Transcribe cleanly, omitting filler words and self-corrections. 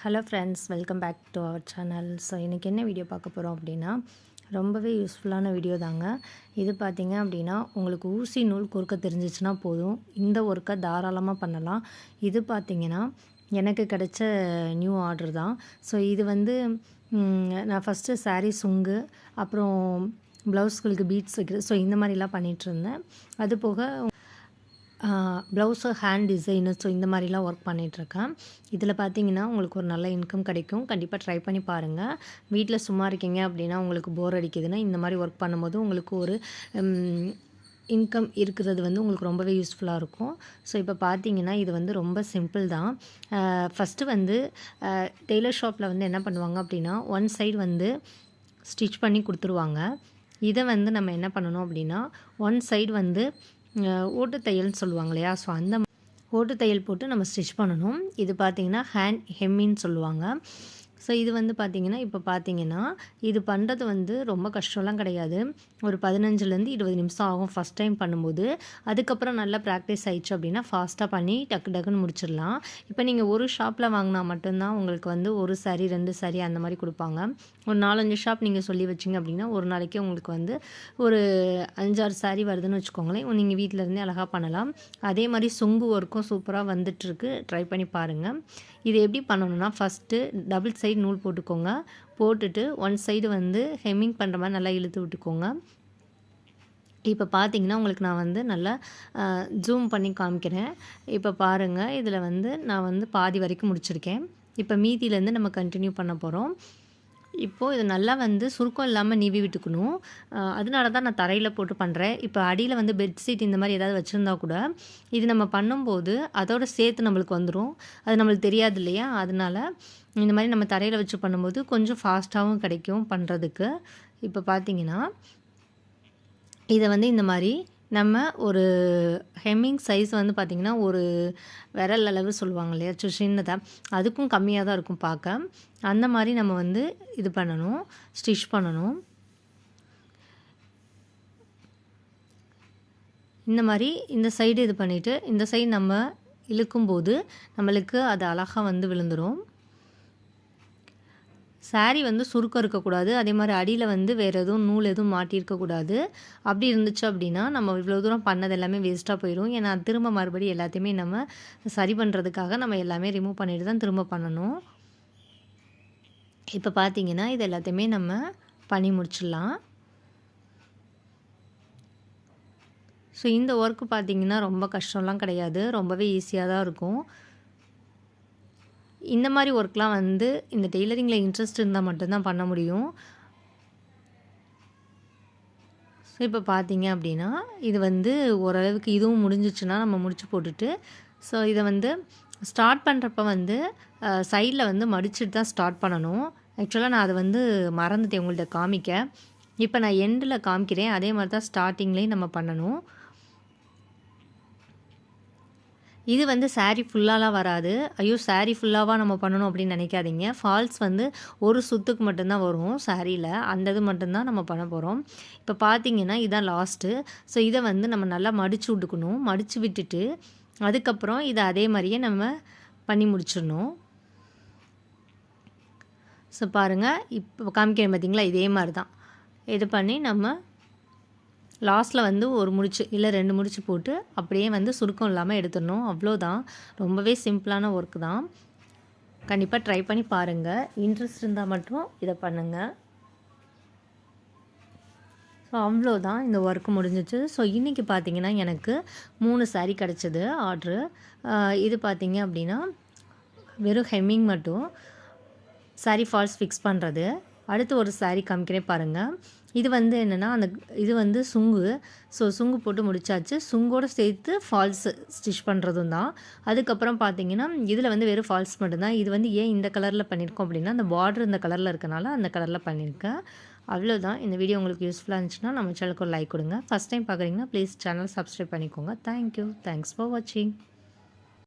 Hello friends, welcome back to our channel. So இன்றைக்கி என்ன video பார்க்க போகிறோம் அப்படின்னா, ரொம்பவே யூஸ்ஃபுல்லான வீடியோ தாங்க. இது பார்த்திங்க அப்படின்னா, உங்களுக்கு ஊசி நூல் கோர்க்க தெரிஞ்சிச்சுன்னா போதும், இந்த ஒர்க்கை தாராளமாக பண்ணலாம். இது பார்த்திங்கன்னா எனக்கு கிடைச்ச நியூ ஆர்டர் தான். ஸோ இது வந்து நான் ஃபஸ்ட்டு சாரீ சுங்கு, அப்புறம் ப்ளவுஸ்களுக்கு பீட்ஸ் வைக்கிறது, ஸோ இந்த மாதிரிலாம் பண்ணிகிட்ருந்தேன். அது போக ப்ளவுஸு ஹேண்ட் டிசைனு, ஸோ இந்த மாதிரிலாம் ஒர்க் பண்ணிகிட்ருக்கேன். இதில் பார்த்தீங்கன்னா உங்களுக்கு ஒரு நல்ல இன்கம் கிடைக்கும். கண்டிப்பாக ட்ரை பண்ணி பாருங்கள். வீட்டில் சும்மா இருக்கீங்க அப்படின்னா, உங்களுக்கு போர் அடிக்குதுன்னா இந்த மாதிரி ஒர்க் பண்ணும்போது உங்களுக்கு ஒரு இன்கம் இருக்கிறது வந்து உங்களுக்கு ரொம்பவே யூஸ்ஃபுல்லாக இருக்கும். ஸோ இப்போ பார்த்தீங்கன்னா இது வந்து ரொம்ப சிம்பிள் தான். ஃபஸ்ட்டு வந்து டெய்லர் ஷாப்பில் வந்து என்ன பண்ணுவாங்க அப்படின்னா, ஒன் சைடு வந்து ஸ்டிச் பண்ணி கொடுத்துருவாங்க. இதை வந்து நம்ம என்ன பண்ணணும் அப்படின்னா, ஒன் சைடு வந்து ஓட்டு தையல்னு சொல்லுவாங்க இல்லையா, ஸோ அந்த ஓட்டு தையல் போட்டு நம்ம ஸ்டிச் பண்ணணும். இது பார்த்திங்கன்னா ஹேண்ட் ஹெம்மின்னு சொல்லுவாங்க. ஸோ இது வந்து பார்த்திங்கன்னா இப்போ பார்த்திங்கன்னா இது பண்ணுறது வந்து ரொம்ப கஷ்டம்லாம் கிடையாது. ஒரு 15லேருந்து 20 நிமிஷம் ஆகும் ஃபஸ்ட் டைம் பண்ணும்போது. அதுக்கப்புறம் நல்லா ப்ராக்டிஸ் ஆயிடுச்சு அப்படின்னா ஃபாஸ்ட்டாக பண்ணி டக்கு டக்குன்னு முடிச்சிடலாம். இப்போ நீங்கள் ஒரு ஷாப்பில் வாங்கினா மட்டும்தான் உங்களுக்கு வந்து ஒரு சாரீ 2 சாரீ அந்த மாதிரி கொடுப்பாங்க. ஒரு 4-5 ஷாப் நீங்கள் சொல்லி வச்சிங்க அப்படின்னா ஒரு நாளைக்கு உங்களுக்கு வந்து ஒரு 5-6 சாரீ வருதுன்னு வச்சுக்கோங்களேன். நீங்கள் வீட்டிலேருந்தே அழகாக பண்ணலாம். அதே மாதிரி சொங்கு ஒர்க்கும் சூப்பராக வந்துட்டுருக்கு. ட்ரை பண்ணி பாருங்கள். இது எப்படி பண்ணணும்னா, ஃபஸ்ட்டு டபுள் சைடு நூல் போட்டுக்கோங்க. போட்டுட்டு ஒன் சைடு வந்து ஹெம்மிங் பண்ணுற மாதிரி நல்லா இழுத்து விட்டுக்கோங்க. இப்போ பார்த்தீங்கன்னா உங்களுக்கு நான் வந்து நல்லா ஜூம் பண்ணி காமிக்கிறேன். இப்போ பாருங்கள், இதில் வந்து நான் வந்து பாதி வரைக்கும் முடிச்சிருக்கேன். இப்போ மீதியிலேருந்து நம்ம கண்டினியூ பண்ண போகிறோம். இப்போது இது நல்லா வந்து சுருக்கம் இல்லாமல் நீவி விட்டுக்கணும். அதனால தான் நான் தரையில் போட்டு பண்ணுறேன். இப்போ அடியில் வந்து பெட்ஷீட் இந்த மாதிரி ஏதாவது வச்சுருந்தா கூட இது நம்ம பண்ணும்போது அதோடு சேர்த்து நம்மளுக்கு வந்துடும். அது நம்மளுக்கு தெரியாது இல்லையா, அதனால இந்த மாதிரி நம்ம தரையில் வச்சு பண்ணும்போது கொஞ்சம் ஃபாஸ்ட்டாகவும் கிடைக்கும் பண்ணுறதுக்கு. இப்போ பார்த்தீங்கன்னா இதை வந்து இந்த மாதிரி நம்ம ஒரு ஹெம்மிங் சைஸ் வந்து பார்த்திங்கன்னா ஒரு விரல் அளவு சொல்லுவாங்க இல்லையா, சின்னதாக, அதுக்கும் கம்மியாக தான் இருக்கும் பார்க்க. அந்த மாதிரி நம்ம வந்து இது பண்ணணும், ஸ்டிச் பண்ணணும். இந்த மாதிரி இந்த சைடு இது பண்ணிவிட்டு இந்த சைடு நம்ம இழுக்கும்போது நம்மளுக்கு அது அழகாக வந்து விழுந்துடும். சாரீ வந்து சுருக்கம் இருக்கக்கூடாது. அதே மாதிரி அடியில் வந்து வேறு எதுவும் நூல் எதுவும் மாட்டியிருக்கக்கூடாது. அப்படி இருந்துச்சு அப்படின்னா நம்ம இவ்வளோ தூரம் பண்ணது எல்லாமே வேஸ்ட்டாக போயிடும். ஏன்னா திரும்ப மறுபடியும் எல்லாத்தையுமே நம்ம சரி பண்ணுறதுக்காக நம்ம எல்லாமே ரிமூவ் பண்ணிட்டு தான் திரும்ப பண்ணணும். இப்போ பார்த்தீங்கன்னா இது எல்லாத்தையுமே நம்ம பண்ணி முடிச்சிடலாம். ஸோ இந்த ஒர்க்கு பார்த்திங்கன்னா ரொம்ப கஷ்டம்லாம் கிடையாது. ரொம்பவே ஈஸியாக தான் இருக்கும். இந்த மாதிரி ஒர்க்லாம் வந்து இந்த டெய்லரிங்கில் இன்ட்ரெஸ்ட் இருந்தால் மட்டும்தான் பண்ண முடியும். ஸோ இப்போ பார்த்தீங்க அப்படின்னா இது வந்து ஓரளவுக்கு இதுவும் முடிஞ்சிச்சுன்னா நம்ம முடிச்சு போட்டுட்டு, ஸோ இதை வந்து ஸ்டார்ட் பண்ணுறப்ப வந்து சைடில் வந்து மடிச்சுட்டு தான் ஸ்டார்ட் பண்ணணும். ஆக்சுவலாக நான் அதை வந்து மறந்துட்டேன் உங்கள்கிட்ட காமிக்க. இப்போ நான் எண்டில் காமிக்கிறேன். அதே மாதிரி தான் ஸ்டார்டிங்லேயும் நம்ம பண்ணணும். இது வந்து சாரீ ஃபுல்லாலாம் வராது. ஐயோ சாரீ ஃபுல்லாவா நம்ம பண்ணணும் அப்படின்னு நினைக்காதீங்க. ஃபால்ஸ் வந்து ஒரு சுத்துக்கு மட்டும்தான் வரும் சாரியில். அந்த இது மட்டும்தான் நம்ம பண்ண போகிறோம். இப்போ பார்த்தீங்கன்னா இதுதான் லாஸ்ட்டு. ஸோ இதை வந்து நம்ம நல்லா மடித்து விட்டுக்கணும். மடித்து விட்டுட்டு அதுக்கப்புறம் இதை அதே மாதிரியே நம்ம பண்ணி முடிச்சிடணும். ஸோ பாருங்கள், இப்போ காமிக்கிறேன் பார்த்தீங்களா, இதே மாதிரி தான் இது பண்ணி நம்ம லாஸ்ட்டில் வந்து ஒரு முடிச்சு இல்லை 2 முடிச்சு போட்டு அப்படியே வந்து சுருக்கம் இல்லாமல் எடுத்துடணும். அவ்வளோதான். ரொம்பவே சிம்பிளான ஒர்க் தான். கண்டிப்பாக ட்ரை பண்ணி பாருங்கள். இன்ட்ரெஸ்ட் இருந்தால் மட்டும் இதை பண்ணுங்கள். ஸோ அவ்வளோதான், இந்த ஒர்க்கு முடிஞ்சிச்சு. ஸோ இன்றைக்கி பார்த்திங்கன்னா எனக்கு 3 சாரீ கிடச்சிது ஆர்ட்ரு. இது பார்த்திங்க அப்படின்னா வெறும் ஹெம்மிங் மட்டும், சாரீ ஃபால்ஸ் ஃபிக்ஸ் பண்ணுறது. அடுத்து ஒரு சாரீ காமிக்கிறேன் பாருங்கள். இது வந்து என்னென்னா இது வந்து சுங்கு. ஸோ சுங்கு போட்டு முடிச்சாச்சு. சுங்கோடு சேர்த்து ஃபால்ஸ் ஸ்டிச் பண்ணுறதும் தான். அதுக்கப்புறம் பார்த்தீங்கன்னா இதில் வந்து வெறும் ஃபால்ஸ் மட்டும்தான். இது வந்து ஏன் இந்த கலரில் பண்ணியிருக்கோம் அப்படின்னா, அந்த பார்டர் இந்த கலரில் இருக்கனால அந்த கலரில் பண்ணியிருக்கேன். அவ்வளோதான். இந்த வீடியோ உங்களுக்கு யூஸ்ஃபுல்லாக இருந்துச்சுன்னா நம்ம சேனலுக்கு ஒரு லைக் கொடுங்க. ஃபஸ்ட் டைம் பார்க்குறீங்கன்னா ப்ளீஸ் சேனல் சப்ஸ்கிரைப் பண்ணிக்கோங்க. தேங்க்யூ. தேங்க்ஸ் ஃபார் வாட்சிங்.